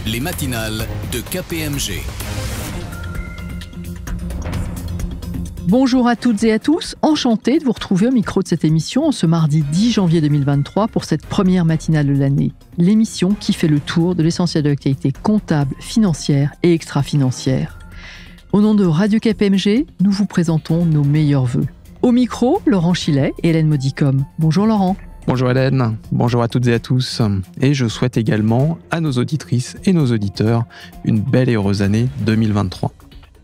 Les matinales de KPMG. Bonjour à toutes et à tous, enchanté de vous retrouver au micro de cette émission ce mardi 10 janvier 2023 pour cette première matinale de l'année. L'émission qui fait le tour de l'essentiel de l'actualité comptable, financière et extra-financière. Au nom de Radio KPMG, nous vous présentons nos meilleurs vœux. Au micro, Laurent Chilet et Hélène Modicom. Bonjour Laurent. Bonjour Hélène, bonjour à toutes et à tous. Et je souhaite également à nos auditrices et nos auditeurs une belle et heureuse année 2023.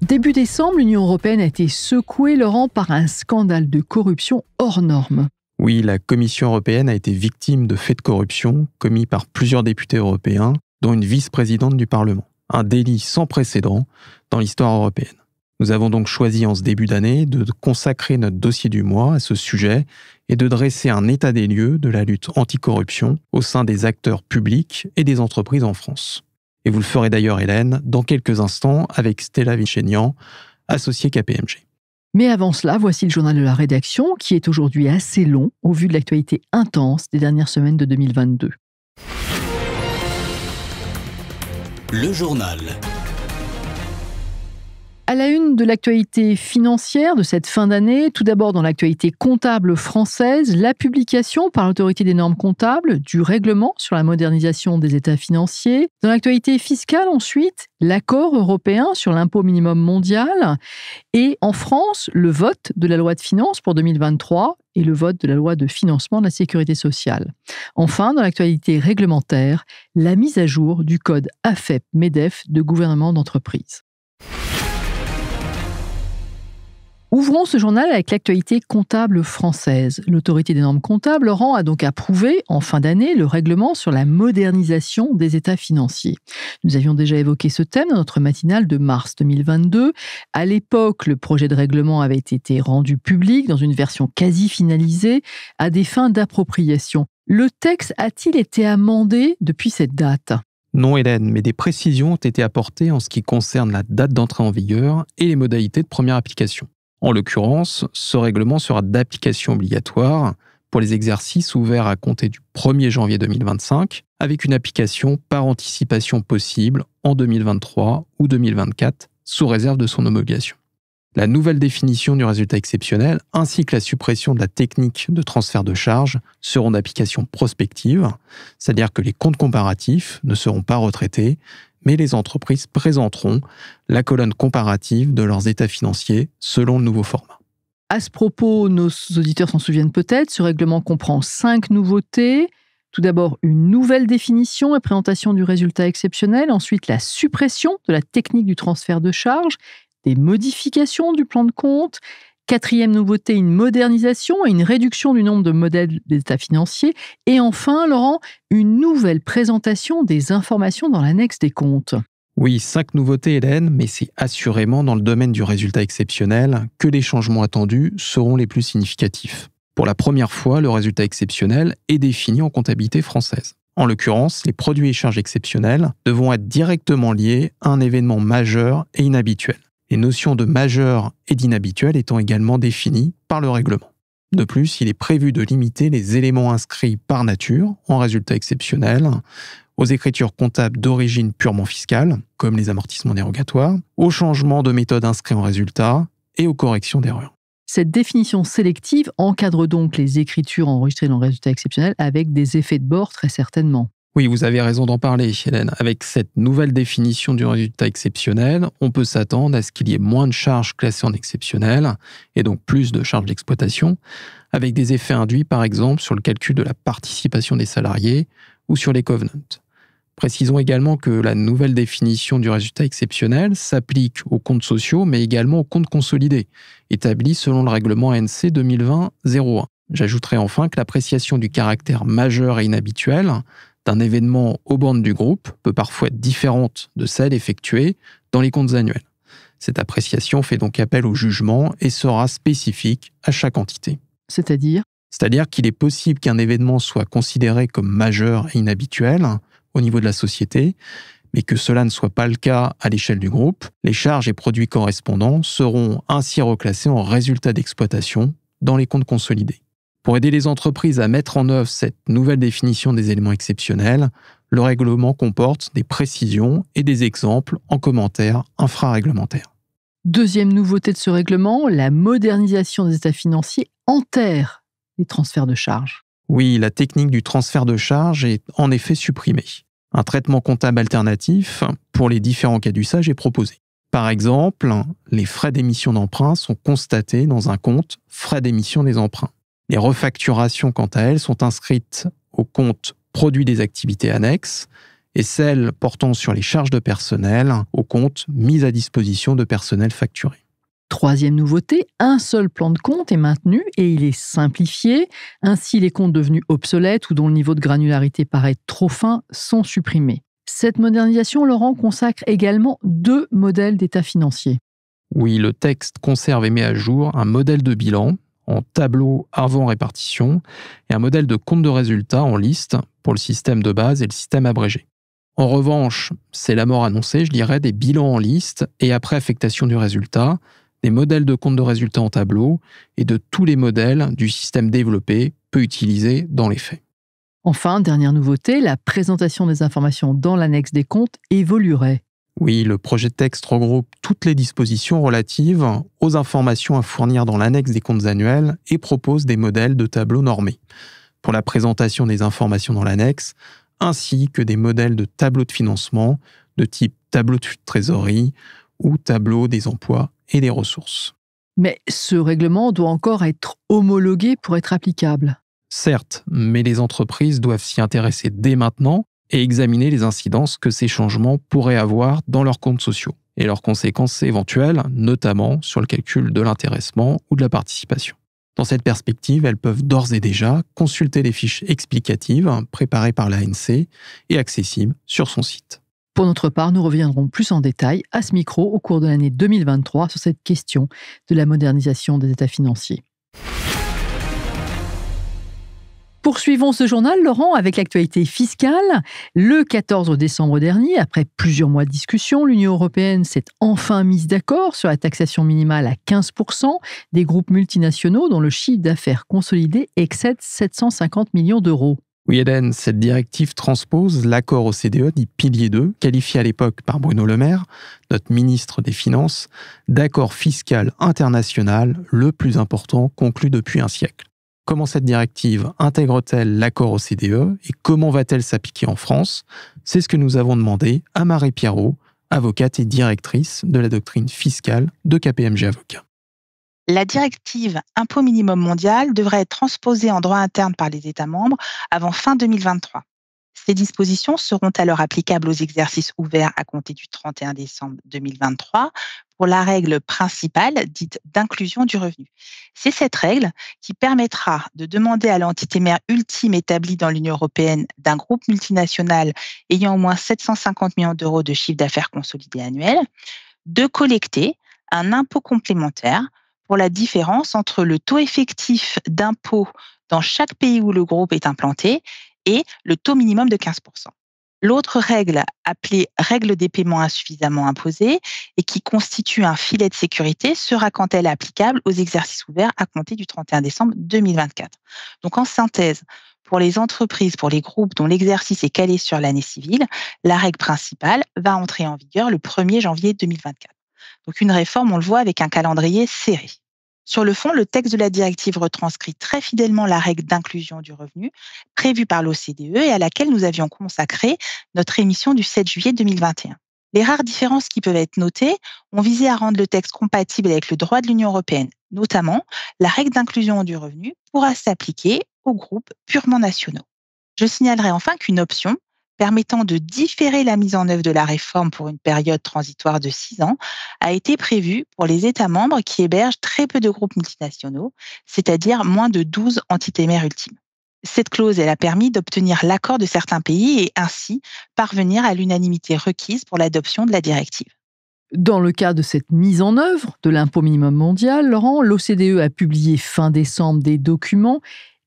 Début décembre, l'Union européenne a été secouée, Laurent, par un scandale de corruption hors norme. Oui, la Commission européenne a été victime de faits de corruption commis par plusieurs députés européens, dont une vice-présidente du Parlement. Un délit sans précédent dans l'histoire européenne. Nous avons donc choisi en ce début d'année de consacrer notre dossier du mois à ce sujet et de dresser un état des lieux de la lutte anticorruption au sein des acteurs publics et des entreprises en France. Et vous le ferez d'ailleurs, Hélène, dans quelques instants avec Stella Vichenian, associée KPMG. Mais avant cela, voici le journal de la rédaction qui est aujourd'hui assez long au vu de l'actualité intense des dernières semaines de 2022. Le journal. À la une de l'actualité financière de cette fin d'année, tout d'abord dans l'actualité comptable française, la publication par l'autorité des normes comptables du règlement sur la modernisation des états financiers. Dans l'actualité fiscale ensuite, l'accord européen sur l'impôt minimum mondial. Et en France, le vote de la loi de finances pour 2023 et le vote de la loi de financement de la sécurité sociale. Enfin, dans l'actualité réglementaire, la mise à jour du code AFEP-MEDEF de gouvernement d'entreprise. Ouvrons ce journal avec l'actualité comptable française. L'autorité des normes comptables, Laurent, a donc approuvé en fin d'année le règlement sur la modernisation des états financiers. Nous avions déjà évoqué ce thème dans notre matinale de mars 2022. À l'époque, le projet de règlement avait été rendu public dans une version quasi finalisée à des fins d'appropriation. Le texte a-t-il été amendé depuis cette date ? Non Hélène, mais des précisions ont été apportées en ce qui concerne la date d'entrée en vigueur et les modalités de première application. En l'occurrence, ce règlement sera d'application obligatoire pour les exercices ouverts à compter du 1er janvier 2025, avec une application par anticipation possible en 2023 ou 2024, sous réserve de son homologation. La nouvelle définition du résultat exceptionnel ainsi que la suppression de la technique de transfert de charges seront d'application prospective, c'est-à-dire que les comptes comparatifs ne seront pas retraités, mais les entreprises présenteront la colonne comparative de leurs états financiers selon le nouveau format. À ce propos, nos auditeurs s'en souviennent peut-être, ce règlement comprend 5 nouveautés. Tout d'abord, une nouvelle définition et présentation du résultat exceptionnel. Ensuite, la suppression de la technique du transfert de charges, des modifications du plan de compte. 4e nouveauté, une modernisation et une réduction du nombre de modèles d'états financiers. Et enfin, Laurent, une nouvelle présentation des informations dans l'annexe des comptes. Oui, 5 nouveautés Hélène, mais c'est assurément dans le domaine du résultat exceptionnel que les changements attendus seront les plus significatifs. Pour la première fois, le résultat exceptionnel est défini en comptabilité française. En l'occurrence, les produits et charges exceptionnels devront être directement liés à un événement majeur et inhabituel. Les notions de majeur et d'inhabituel étant également définies par le règlement. De plus, il est prévu de limiter les éléments inscrits par nature en résultat exceptionnel aux écritures comptables d'origine purement fiscale, comme les amortissements dérogatoires, aux changements de méthode inscrits en résultat et aux corrections d'erreurs. Cette définition sélective encadre donc les écritures enregistrées dans le résultat exceptionnel avec des effets de bord très certainement. Oui, vous avez raison d'en parler, Hélène. Avec cette nouvelle définition du résultat exceptionnel, on peut s'attendre à ce qu'il y ait moins de charges classées en exceptionnel, et donc plus de charges d'exploitation, avec des effets induits par exemple sur le calcul de la participation des salariés ou sur les covenants. Précisons également que la nouvelle définition du résultat exceptionnel s'applique aux comptes sociaux, mais également aux comptes consolidés, établis selon le règlement ANC 2020-01. J'ajouterai enfin que l'appréciation du caractère majeur et inhabituel d'un événement aux bornes du groupe peut parfois être différente de celle effectuée dans les comptes annuels. Cette appréciation fait donc appel au jugement et sera spécifique à chaque entité. C'est-à-dire qu'il est possible qu'un événement soit considéré comme majeur et inhabituel au niveau de la société, mais que cela ne soit pas le cas à l'échelle du groupe. Les charges et produits correspondants seront ainsi reclassés en résultats d'exploitation dans les comptes consolidés. Pour aider les entreprises à mettre en œuvre cette nouvelle définition des éléments exceptionnels, Le règlement comporte des précisions et des exemples en commentaires infraréglementaires. Deuxième nouveauté de ce règlement, la modernisation des états financiers enterre les transferts de charges. Oui, la technique du transfert de charges est en effet supprimée. Un traitement comptable alternatif pour les différents cas d'usage est proposé. Par exemple, les frais d'émission d'emprunt sont constatés dans un compte frais d'émission des emprunts. Les refacturations, quant à elles, sont inscrites au compte produit des activités annexes et celles portant sur les charges de personnel au compte mise à disposition de personnel facturé. Troisième nouveauté, un seul plan de compte est maintenu et il est simplifié. Ainsi, les comptes devenus obsolètes ou dont le niveau de granularité paraît trop fin sont supprimés. Cette modernisation, Laurent, consacre également 2 modèles d'état financier. Oui, le texte conserve et met à jour un modèle de bilan en tableau avant répartition et un modèle de compte de résultat en liste pour le système de base et le système abrégé. En revanche, c'est la mort annoncée, je dirais, des bilans en liste et après affectation du résultat, des modèles de compte de résultat en tableau et de tous les modèles du système développé peu utilisé dans les faits. Enfin, dernière nouveauté, la présentation des informations dans l'annexe des comptes évoluerait. Oui, le projet de texte regroupe toutes les dispositions relatives aux informations à fournir dans l'annexe des comptes annuels et propose des modèles de tableaux normés pour la présentation des informations dans l'annexe, ainsi que des modèles de tableaux de financement de type tableau de trésorerie ou tableau des emplois et des ressources. Mais ce règlement doit encore être homologué pour être applicable. Certes, mais les entreprises doivent s'y intéresser dès maintenant et examiner les incidences que ces changements pourraient avoir dans leurs comptes sociaux et leurs conséquences éventuelles, notamment sur le calcul de l'intéressement ou de la participation. Dans cette perspective, elles peuvent d'ores et déjà consulter les fiches explicatives préparées par l'ANC et accessibles sur son site. Pour notre part, nous reviendrons plus en détail à ce micro au cours de l'année 2023 sur cette question de la modernisation des états financiers. Poursuivons ce journal, Laurent, avec l'actualité fiscale. Le 14 décembre dernier, après plusieurs mois de discussion, l'Union européenne s'est enfin mise d'accord sur la taxation minimale à 15% des groupes multinationaux dont le chiffre d'affaires consolidé excède 750 millions d'euros. Oui, Hélène, cette directive transpose l'accord OCDE dit Pilier 2, qualifié à l'époque par Bruno Le Maire, notre ministre des Finances, d'accord fiscal international le plus important conclu depuis un siècle. Comment cette directive intègre-t-elle l'accord OCDE et comment va-t-elle s'appliquer en France? C'est ce que nous avons demandé à Marie Pierrot, avocate et directrice de la doctrine fiscale de KPMG Avocats. La directive Impôt minimum mondial devrait être transposée en droit interne par les États membres avant fin 2023. Ces dispositions seront alors applicables aux exercices ouverts à compter du 31 décembre 2023 pour la règle principale dite d'inclusion du revenu. C'est cette règle qui permettra de demander à l'entité mère ultime établie dans l'Union européenne d'un groupe multinational ayant au moins 750 millions d'euros de chiffre d'affaires consolidé annuel de collecter un impôt complémentaire pour la différence entre le taux effectif d'impôt dans chaque pays où le groupe est implanté et le taux minimum de 15%. L'autre règle, appelée règle des paiements insuffisamment imposés et qui constitue un filet de sécurité, sera quant à elle applicable aux exercices ouverts à compter du 31 décembre 2024. Donc en synthèse, pour les entreprises, pour les groupes dont l'exercice est calé sur l'année civile, la règle principale va entrer en vigueur le 1er janvier 2024. Donc une réforme, on le voit, avec un calendrier serré. Sur le fond, le texte de la directive retranscrit très fidèlement la règle d'inclusion du revenu prévue par l'OCDE et à laquelle nous avions consacré notre émission du 7 juillet 2021. Les rares différences qui peuvent être notées ont visé à rendre le texte compatible avec le droit de l'Union européenne. Notamment, la règle d'inclusion du revenu pourra s'appliquer aux groupes purement nationaux. Je signalerai enfin qu'une option permettant de différer la mise en œuvre de la réforme pour une période transitoire de 6 ans, a été prévue pour les États membres qui hébergent très peu de groupes multinationaux, c'est-à-dire moins de 12 entités mères ultimes. Cette clause, elle a permis d'obtenir l'accord de certains pays et ainsi parvenir à l'unanimité requise pour l'adoption de la directive. Dans le cas de cette mise en œuvre de l'impôt minimum mondial, Laurent, l'OCDE a publié fin décembre des documents.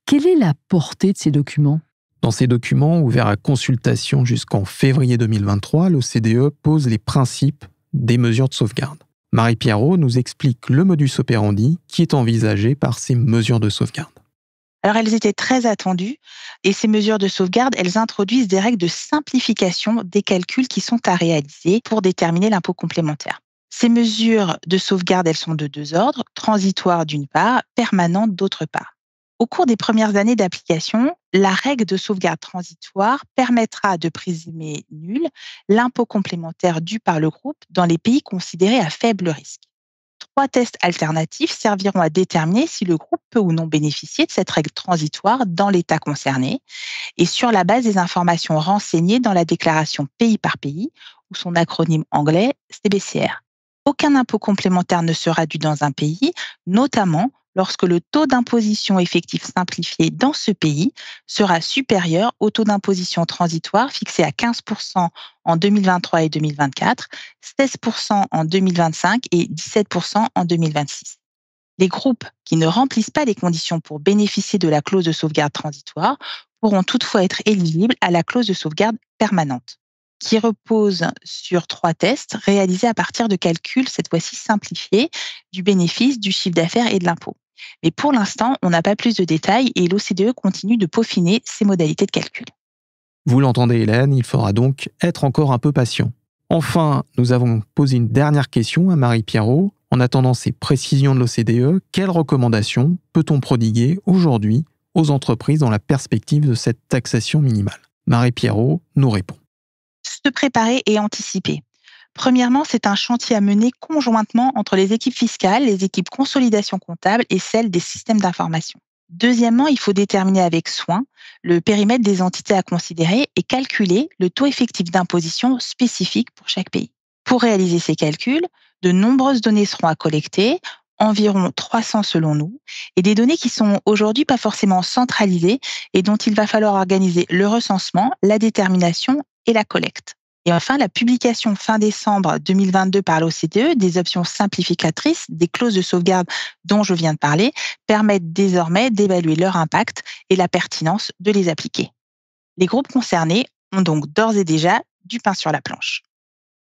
Quelle est la portée de ces documents ? Dans ces documents, ouverts à consultation jusqu'en février 2023, l'OCDE pose les principes des mesures de sauvegarde. Marie Pierrot nous explique le modus operandi qui est envisagé par ces mesures de sauvegarde. Alors, elles étaient très attendues et ces mesures de sauvegarde, elles introduisent des règles de simplification des calculs qui sont à réaliser pour déterminer l'impôt complémentaire. Ces mesures de sauvegarde, elles sont de deux ordres, transitoires d'une part, permanentes d'autre part. Au cours des premières années d'application, la règle de sauvegarde transitoire permettra de présumer nul l'impôt complémentaire dû par le groupe dans les pays considérés à faible risque. 3 tests alternatifs serviront à déterminer si le groupe peut ou non bénéficier de cette règle transitoire dans l'État concerné et sur la base des informations renseignées dans la déclaration pays par pays ou son acronyme anglais CBCR. Aucun impôt complémentaire ne sera dû dans un pays, notamment lorsque le taux d'imposition effectif simplifié dans ce pays sera supérieur au taux d'imposition transitoire fixé à 15% en 2023 et 2024, 16% en 2025 et 17% en 2026. Les groupes qui ne remplissent pas les conditions pour bénéficier de la clause de sauvegarde transitoire pourront toutefois être éligibles à la clause de sauvegarde permanente, qui repose sur 3 tests réalisés à partir de calculs, cette fois-ci simplifiés, du bénéfice, du chiffre d'affaires et de l'impôt. Mais pour l'instant, on n'a pas plus de détails et l'OCDE continue de peaufiner ses modalités de calcul. Vous l'entendez Hélène, il faudra donc être encore un peu patient. Enfin, nous avons posé une dernière question à Marie Pierrot. En attendant ces précisions de l'OCDE, quelles recommandations peut-on prodiguer aujourd'hui aux entreprises dans la perspective de cette taxation minimale ? Marie Pierrot nous répond. Se préparer et anticiper. Premièrement, c'est un chantier à mener conjointement entre les équipes fiscales, les équipes consolidation comptable et celles des systèmes d'information. Deuxièmement, il faut déterminer avec soin le périmètre des entités à considérer et calculer le taux effectif d'imposition spécifique pour chaque pays. Pour réaliser ces calculs, de nombreuses données seront à collecter, environ 300 selon nous, et des données qui sont aujourd'hui pas forcément centralisées et dont il va falloir organiser le recensement, la détermination et la collecte. Et enfin, la publication fin décembre 2022 par l'OCDE des options simplificatrices, des clauses de sauvegarde dont je viens de parler, permettent désormais d'évaluer leur impact et la pertinence de les appliquer. Les groupes concernés ont donc d'ores et déjà du pain sur la planche.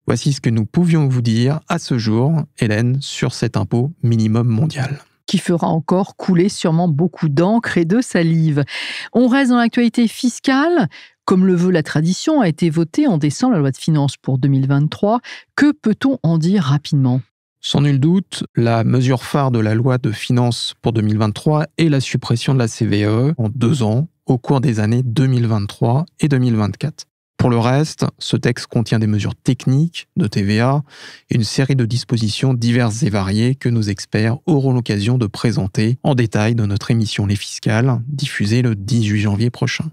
Voici ce que nous pouvions vous dire à ce jour, Hélène, sur cet impôt minimum mondial. Qui fera encore couler sûrement beaucoup d'encre et de salive. On reste dans l'actualité fiscale. Comme le veut la tradition, a été votée en décembre la loi de finances pour 2023. Que peut-on en dire rapidement ? Sans nul doute, la mesure phare de la loi de finances pour 2023 est la suppression de la CVAE en 2 ans au cours des années 2023 et 2024. Pour le reste, ce texte contient des mesures techniques de TVA et une série de dispositions diverses et variées que nos experts auront l'occasion de présenter en détail dans notre émission Les Fiscales, diffusée le 18 janvier prochain.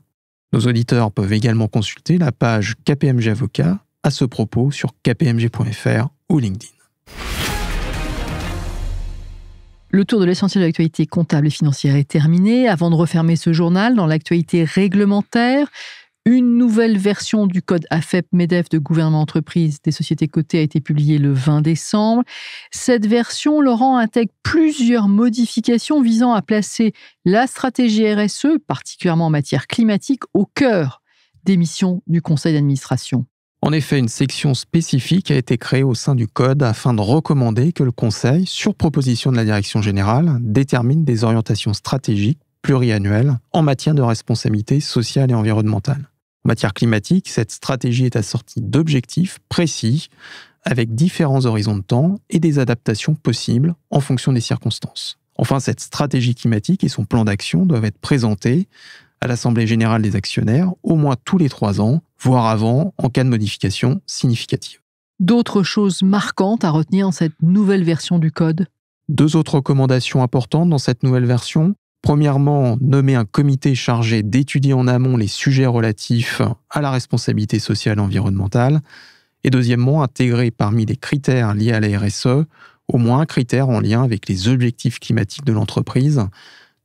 Nos auditeurs peuvent également consulter la page KPMG Avocat à ce propos sur kpmg.fr ou LinkedIn. Le tour de l'essentiel de l'actualité comptable et financière est terminé. Avant de refermer ce journal, dans l'actualité réglementaire, une nouvelle version du code AFEP-MEDEF de gouvernement entreprise des sociétés cotées a été publiée le 20 décembre. Cette version, Laurent, intègre plusieurs modifications visant à placer la stratégie RSE, particulièrement en matière climatique, au cœur des missions du conseil d'administration. En effet, une section spécifique a été créée au sein du Code afin de recommander que le Conseil, sur proposition de la Direction générale, détermine des orientations stratégiques pluriannuelles en matière de responsabilité sociale et environnementale. En matière climatique, cette stratégie est assortie d'objectifs précis avec différents horizons de temps et des adaptations possibles en fonction des circonstances. Enfin, cette stratégie climatique et son plan d'action doivent être présentés à l'Assemblée générale des actionnaires au moins tous les 3 ans, voire avant, en cas de modification significative. D'autres choses marquantes à retenir dans cette nouvelle version du Code ? 2 autres recommandations importantes dans cette nouvelle version. Premièrement, nommer un comité chargé d'étudier en amont les sujets relatifs à la responsabilité sociale et environnementale. Et deuxièmement, intégrer parmi les critères liés à la RSE, au moins un critère en lien avec les objectifs climatiques de l'entreprise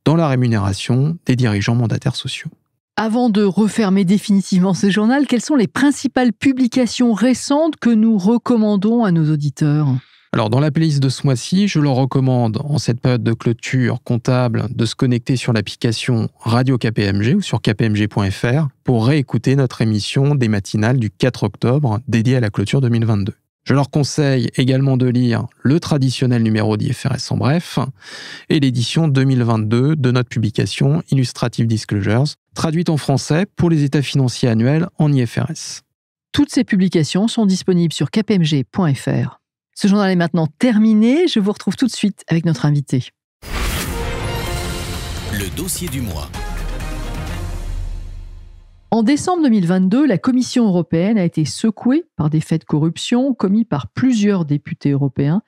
dans la rémunération des dirigeants mandataires sociaux. Avant de refermer définitivement ce journal, quelles sont les principales publications récentes que nous recommandons à nos auditeurs ? Alors, dans la playlist de ce mois-ci, je leur recommande, en cette période de clôture comptable, de se connecter sur l'application Radio KPMG ou sur kpmg.fr pour réécouter notre émission des matinales du 4 octobre dédiée à la clôture 2022. Je leur conseille également de lire le traditionnel numéro d'IFRS en bref et l'édition 2022 de notre publication Illustrative Disclosures, traduite en français pour les états financiers annuels en IFRS. Toutes ces publications sont disponibles sur kpmg.fr. Ce journal est maintenant terminé. Je vous retrouve tout de suite avec notre invité. Le dossier du mois. En décembre 2022, la Commission européenne a été secouée par des faits de corruption commis par plusieurs députés européens,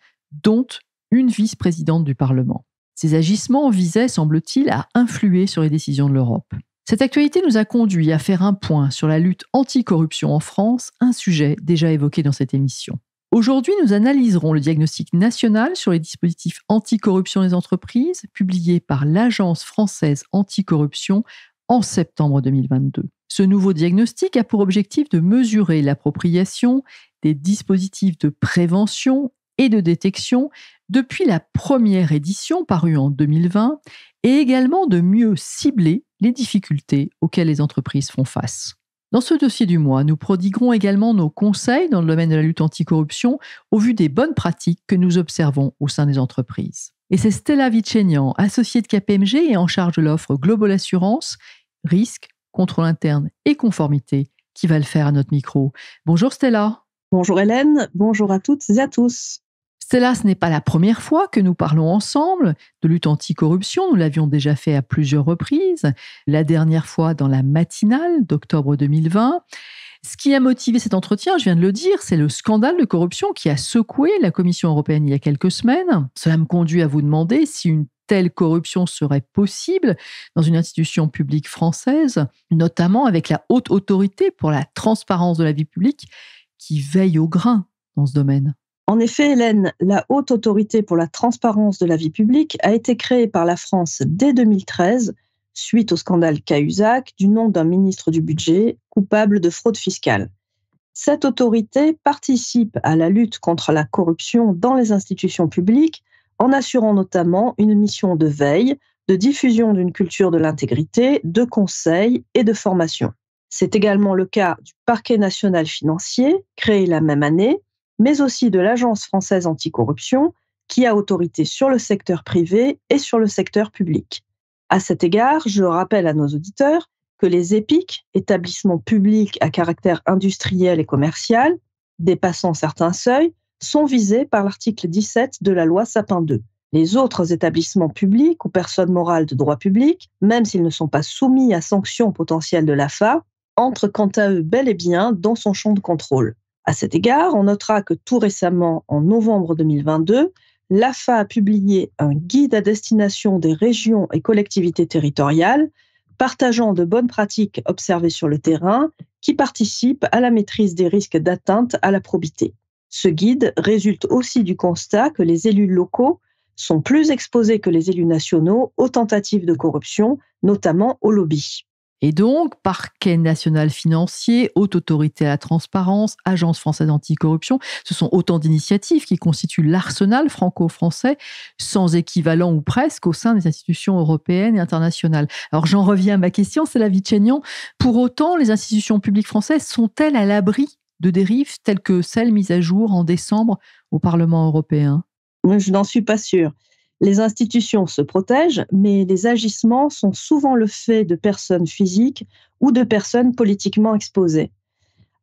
dont une vice-présidente du Parlement. Ces agissements visaient, semble-t-il, à influer sur les décisions de l'Europe. Cette actualité nous a conduit à faire un point sur la lutte anticorruption en France, un sujet déjà évoqué dans cette émission. Aujourd'hui, nous analyserons le diagnostic national sur les dispositifs anticorruption des entreprises, publié par l'Agence française anticorruption en septembre 2022. Ce nouveau diagnostic a pour objectif de mesurer l'appropriation des dispositifs de prévention et de détection depuis la première édition parue en 2020 et également de mieux cibler les difficultés auxquelles les entreprises font face. Dans ce dossier du mois, nous prodiguerons également nos conseils dans le domaine de la lutte anticorruption au vu des bonnes pratiques que nous observons au sein des entreprises. Et c'est Stella Vicenian, associée de KPMG et en charge de l'offre Global Assurance, risque, contrôle interne et conformité, qui va le faire à notre micro. Bonjour Stella. Bonjour Hélène, bonjour à toutes et à tous. Stella, ce n'est pas la première fois que nous parlons ensemble de lutte anticorruption. Nous l'avions déjà fait à plusieurs reprises. La dernière fois dans la matinale d'octobre 2020. Ce qui a motivé cet entretien, je viens de le dire, c'est le scandale de corruption qui a secoué la Commission européenne il y a quelques semaines. Cela me conduit à vous demander si une telle corruption serait possible dans une institution publique française, notamment avec la Haute Autorité pour la transparence de la vie publique qui veille au grain dans ce domaine. En effet, Hélène, la Haute Autorité pour la transparence de la vie publique a été créée par la France dès 2013, suite au scandale Cahuzac, du nom d'un ministre du Budget coupable de fraude fiscale. Cette autorité participe à la lutte contre la corruption dans les institutions publiques en assurant notamment une mission de veille, de diffusion d'une culture de l'intégrité, de conseil et de formation. C'est également le cas du Parquet national financier, créé la même année, mais aussi de l'Agence française anticorruption, qui a autorité sur le secteur privé et sur le secteur public. À cet égard, je rappelle à nos auditeurs que les EPIC, établissements publics à caractère industriel et commercial, dépassant certains seuils, sont visés par l'article 17 de la loi Sapin II. Les autres établissements publics ou personnes morales de droit public, même s'ils ne sont pas soumis à sanctions potentielles de l'AFA, entrent quant à eux bel et bien dans son champ de contrôle. À cet égard, on notera que tout récemment, en novembre 2022, l'AFA a publié un guide à destination des régions et collectivités territoriales, partageant de bonnes pratiques observées sur le terrain qui participent à la maîtrise des risques d'atteinte à la probité. Ce guide résulte aussi du constat que les élus locaux sont plus exposés que les élus nationaux aux tentatives de corruption, notamment au lobby. Et donc, Parquet national financier, Haute Autorité à la transparence, Agence française anticorruption, ce sont autant d'initiatives qui constituent l'arsenal franco-français, sans équivalent ou presque au sein des institutions européennes et internationales. Alors j'en reviens à ma question, Stella Vicenian. Pour autant, les institutions publiques françaises sont-elles à l'abri de dérives telles que celles mises à jour en décembre au Parlement européen? Je n'en suis pas sûre. Les institutions se protègent, mais les agissements sont souvent le fait de personnes physiques ou de personnes politiquement exposées.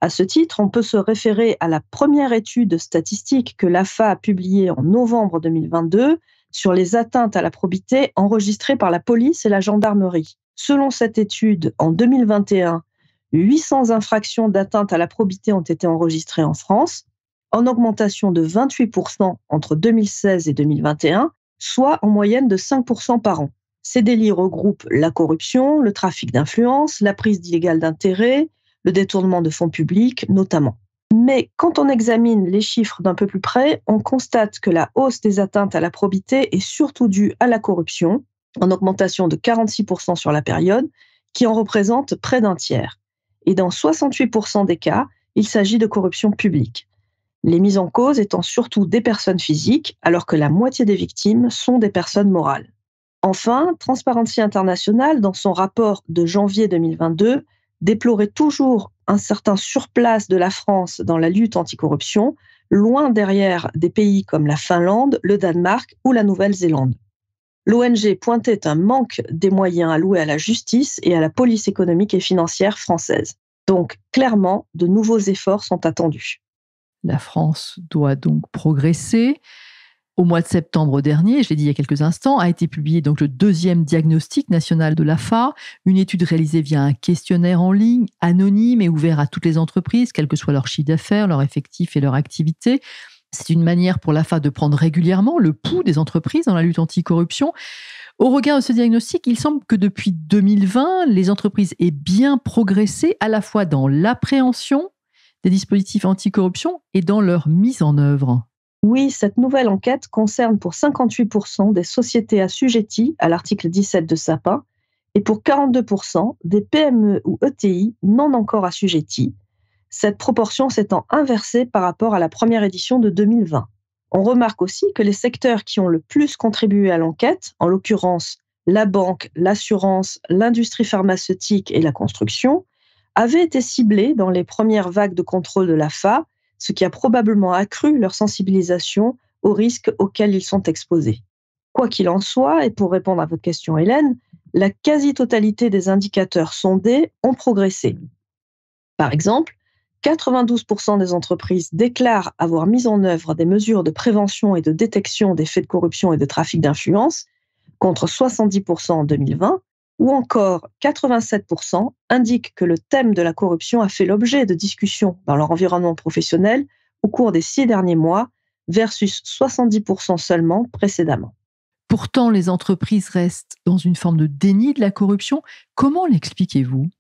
À ce titre, on peut se référer à la première étude statistique que l'AFA a publiée en novembre 2022 sur les atteintes à la probité enregistrées par la police et la gendarmerie. Selon cette étude, en 2021, 800 infractions d'atteinte à la probité ont été enregistrées en France, en augmentation de 28% entre 2016 et 2021, soit en moyenne de 5% par an. Ces délits regroupent la corruption, le trafic d'influence, la prise illégale d'intérêts, le détournement de fonds publics notamment. Mais quand on examine les chiffres d'un peu plus près, on constate que la hausse des atteintes à la probité est surtout due à la corruption, en augmentation de 46% sur la période, qui en représente près d'un tiers. Et dans 68% des cas, il s'agit de corruption publique. Les mises en cause étant surtout des personnes physiques, alors que la moitié des victimes sont des personnes morales. Enfin, Transparency International, dans son rapport de janvier 2022, déplorait toujours un certain surplace de la France dans la lutte anticorruption, loin derrière des pays comme la Finlande, le Danemark ou la Nouvelle-Zélande. L'ONG pointait un manque des moyens alloués à la justice et à la police économique et financière française. Donc, clairement, de nouveaux efforts sont attendus. La France doit donc progresser. Au mois de septembre dernier, je l'ai dit il y a quelques instants, a été publié donc le 2e diagnostic national de l'AFA, une étude réalisée via un questionnaire en ligne, anonyme et ouvert à toutes les entreprises, quel que soit leur chiffre d'affaires, leur effectif et leur activité. C'est une manière pour l'AFA de prendre régulièrement le pouls des entreprises dans la lutte anticorruption. Au regard de ce diagnostic, il semble que depuis 2020, les entreprises aient bien progressé à la fois dans l'appréhension des dispositifs anticorruption et dans leur mise en œuvre. Oui, cette nouvelle enquête concerne pour 58% des sociétés assujetties à l'article 17 de SAPA et pour 42% des PME ou ETI non encore assujetties. Cette proportion s'étant inversée par rapport à la première édition de 2020. On remarque aussi que les secteurs qui ont le plus contribué à l'enquête, en l'occurrence la banque, l'assurance, l'industrie pharmaceutique et la construction, avaient été ciblés dans les premières vagues de contrôle de l'AFA, ce qui a probablement accru leur sensibilisation aux risques auxquels ils sont exposés. Quoi qu'il en soit, et pour répondre à votre question Hélène, la quasi-totalité des indicateurs sondés ont progressé. Par exemple, 92% des entreprises déclarent avoir mis en œuvre des mesures de prévention et de détection des faits de corruption et de trafic d'influence, contre 70% en 2020, ou encore 87% indiquent que le thème de la corruption a fait l'objet de discussions dans leur environnement professionnel au cours des 6 derniers mois, versus 70% seulement précédemment. Pourtant, les entreprises restent dans une forme de déni de la corruption. Comment l'expliquez-vous ?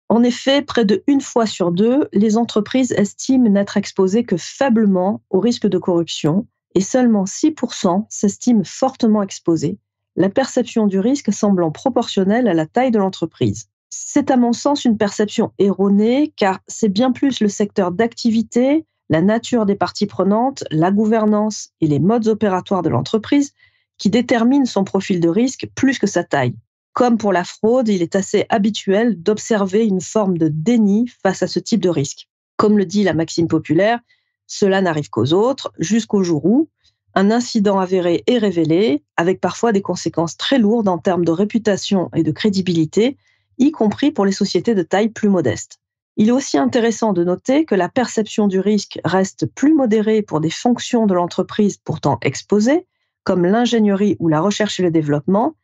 En effet, près de 1 fois sur 2, les entreprises estiment n'être exposées que faiblement au risque de corruption et seulement 6% s'estiment fortement exposées, la perception du risque semblant proportionnelle à la taille de l'entreprise. C'est à mon sens une perception erronée car c'est bien plus le secteur d'activité, la nature des parties prenantes, la gouvernance et les modes opératoires de l'entreprise qui déterminent son profil de risque plus que sa taille. Comme pour la fraude, il est assez habituel d'observer une forme de déni face à ce type de risque. Comme le dit la maxime populaire, cela n'arrive qu'aux autres, jusqu'au jour où un incident avéré est révélé, avec parfois des conséquences très lourdes en termes de réputation et de crédibilité, y compris pour les sociétés de taille plus modeste. Il est aussi intéressant de noter que la perception du risque reste plus modérée pour des fonctions de l'entreprise pourtant exposées, comme l'ingénierie ou la recherche et le développement,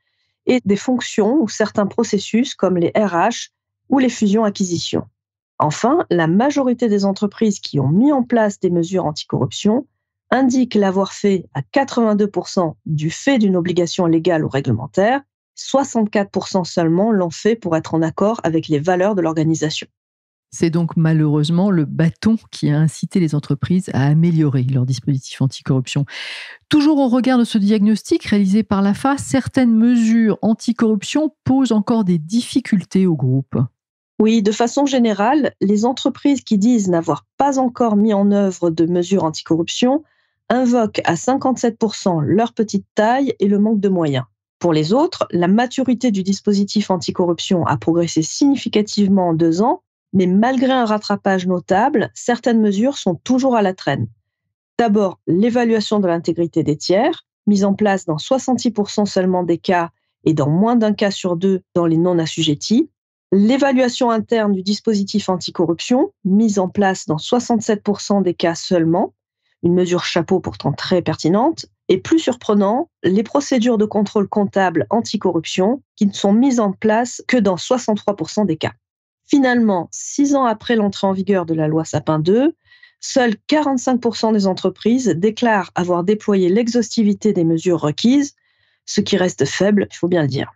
et des fonctions ou certains processus comme les RH ou les fusions-acquisitions. Enfin, la majorité des entreprises qui ont mis en place des mesures anticorruption indiquent l'avoir fait à 82% du fait d'une obligation légale ou réglementaire, 64% seulement l'ont fait pour être en accord avec les valeurs de l'organisation. C'est donc malheureusement le bâton qui a incité les entreprises à améliorer leur dispositif anticorruption. Toujours au regard de ce diagnostic réalisé par l'AFA, certaines mesures anticorruption posent encore des difficultés au groupe. Oui, de façon générale, les entreprises qui disent n'avoir pas encore mis en œuvre de mesures anticorruption invoquent à 57% leur petite taille et le manque de moyens. Pour les autres, la maturité du dispositif anticorruption a progressé significativement en 2 ans, mais malgré un rattrapage notable, certaines mesures sont toujours à la traîne. D'abord, l'évaluation de l'intégrité des tiers, mise en place dans 66% seulement des cas et dans moins d'un cas sur 2 dans les non-assujettis. L'évaluation interne du dispositif anticorruption, mise en place dans 67% des cas seulement, une mesure chapeau pourtant très pertinente. Et plus surprenant, les procédures de contrôle comptable anticorruption qui ne sont mises en place que dans 63% des cas. Finalement, 6 ans après l'entrée en vigueur de la loi Sapin 2, seuls 45% des entreprises déclarent avoir déployé l'exhaustivité des mesures requises, ce qui reste faible, il faut bien le dire.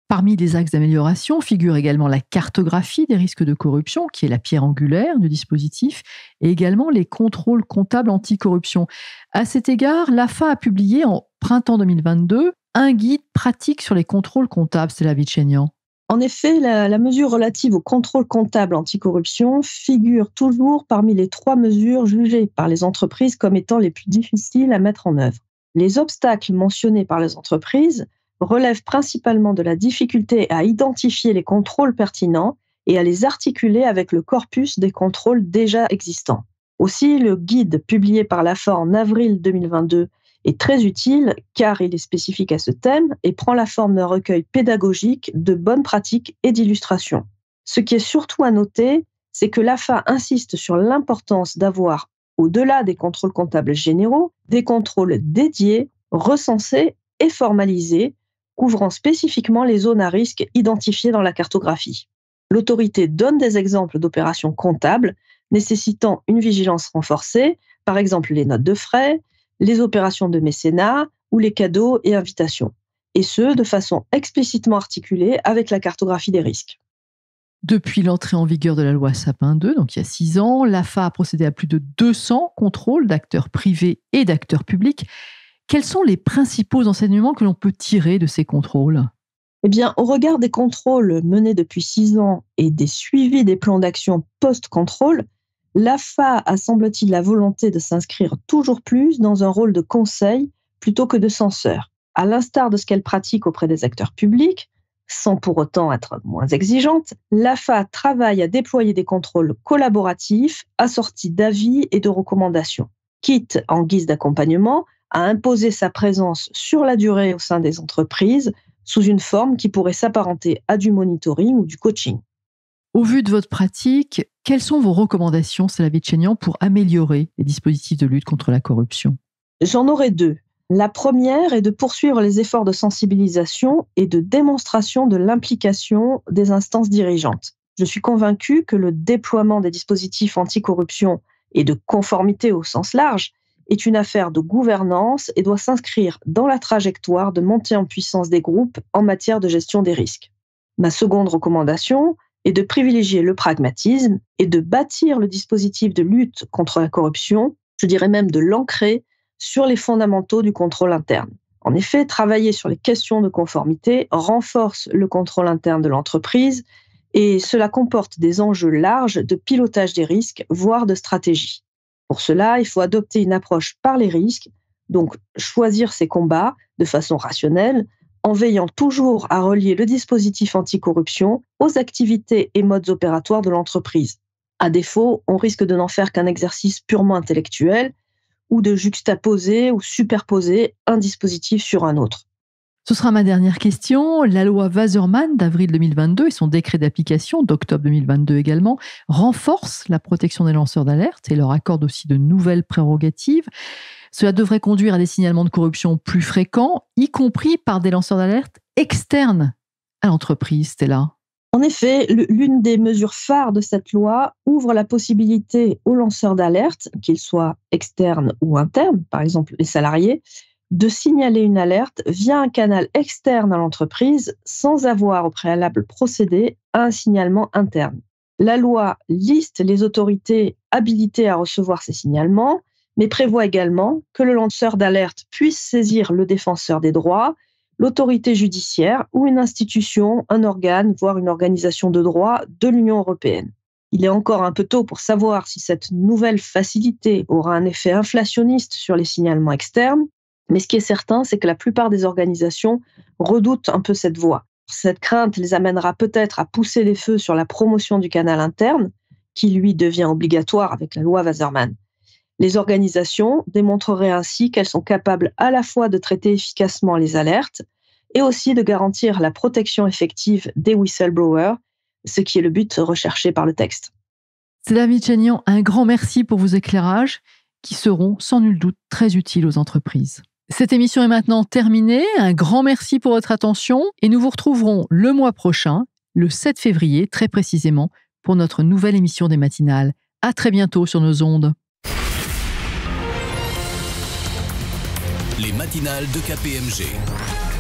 Parmi les axes d'amélioration figure également la cartographie des risques de corruption, qui est la pierre angulaire du dispositif, et également les contrôles comptables anticorruption. À cet égard, l'AFA a publié en printemps 2022 un guide pratique sur les contrôles comptables, Stella Vicenian. En effet, la mesure relative au contrôle comptable anticorruption figure toujours parmi les 3 mesures jugées par les entreprises comme étant les plus difficiles à mettre en œuvre. Les obstacles mentionnés par les entreprises relèvent principalement de la difficulté à identifier les contrôles pertinents et à les articuler avec le corpus des contrôles déjà existants. Aussi, le guide publié par l'AFA en avril 2022 est très utile car il est spécifique à ce thème et prend la forme d'un recueil pédagogique de bonnes pratiques et d'illustrations. Ce qui est surtout à noter, c'est que l'AFA insiste sur l'importance d'avoir, au-delà des contrôles comptables généraux, des contrôles dédiés, recensés et formalisés, couvrant spécifiquement les zones à risque identifiées dans la cartographie. L'autorité donne des exemples d'opérations comptables nécessitant une vigilance renforcée, par exemple les notes de frais, les opérations de mécénat ou les cadeaux et invitations, et ce, de façon explicitement articulée avec la cartographie des risques. Depuis l'entrée en vigueur de la loi Sapin 2, donc il y a 6 ans, l'AFA a procédé à plus de 200 contrôles d'acteurs privés et d'acteurs publics. Quels sont les principaux enseignements que l'on peut tirer de ces contrôles ? Eh bien, au regard des contrôles menés depuis 6 ans et des suivis des plans d'action post-contrôle, l'AFA a, semble-t-il, la volonté de s'inscrire toujours plus dans un rôle de conseil plutôt que de censeur. À l'instar de ce qu'elle pratique auprès des acteurs publics, sans pour autant être moins exigeante, l'AFA travaille à déployer des contrôles collaboratifs assortis d'avis et de recommandations, quitte, en guise d'accompagnement, à imposer sa présence sur la durée au sein des entreprises sous une forme qui pourrait s'apparenter à du monitoring ou du coaching. Au vu de votre pratique, quelles sont vos recommandations, Stella Vitchenian, pour améliorer les dispositifs de lutte contre la corruption ? J'en aurai 2. La première est de poursuivre les efforts de sensibilisation et de démonstration de l'implication des instances dirigeantes. Je suis convaincue que le déploiement des dispositifs anticorruption et de conformité au sens large est une affaire de gouvernance et doit s'inscrire dans la trajectoire de montée en puissance des groupes en matière de gestion des risques. Ma seconde recommandation est de privilégier le pragmatisme et de bâtir le dispositif de lutte contre la corruption, je dirais même de l'ancrer sur les fondamentaux du contrôle interne. En effet, travailler sur les questions de conformité renforce le contrôle interne de l'entreprise et cela comporte des enjeux larges de pilotage des risques, voire de stratégie. Pour cela, il faut adopter une approche par les risques, donc choisir ses combats de façon rationnelle, en veillant toujours à relier le dispositif anticorruption aux activités et modes opératoires de l'entreprise. À défaut, on risque de n'en faire qu'un exercice purement intellectuel ou de juxtaposer ou superposer un dispositif sur un autre. Ce sera ma dernière question. La loi Wasserman d'avril 2022 et son décret d'application d'octobre 2022 également renforcent la protection des lanceurs d'alerte et leur accordent aussi de nouvelles prérogatives. Cela devrait conduire à des signalements de corruption plus fréquents, y compris par des lanceurs d'alerte externes à l'entreprise, Stella. En effet, l'une des mesures phares de cette loi ouvre la possibilité aux lanceurs d'alerte, qu'ils soient externes ou internes, par exemple les salariés, de signaler une alerte via un canal externe à l'entreprise sans avoir au préalable procédé à un signalement interne. La loi liste les autorités habilitées à recevoir ces signalements, mais prévoit également que le lanceur d'alerte puisse saisir le défenseur des droits, l'autorité judiciaire ou une institution, un organe, voire une organisation de droit de l'Union européenne. Il est encore un peu tôt pour savoir si cette nouvelle facilité aura un effet inflationniste sur les signalements externes, mais ce qui est certain, c'est que la plupart des organisations redoutent un peu cette voie. Cette crainte les amènera peut-être à pousser les feux sur la promotion du canal interne, qui lui devient obligatoire avec la loi Wasserman. Les organisations démontreraient ainsi qu'elles sont capables à la fois de traiter efficacement les alertes et aussi de garantir la protection effective des whistleblowers, ce qui est le but recherché par le texte. Stella Vitchenian, un grand merci pour vos éclairages qui seront sans nul doute très utiles aux entreprises. Cette émission est maintenant terminée. Un grand merci pour votre attention et nous vous retrouverons le mois prochain, le 7 février très précisément, pour notre nouvelle émission des matinales. À très bientôt sur nos ondes. Les matinales de KPMG.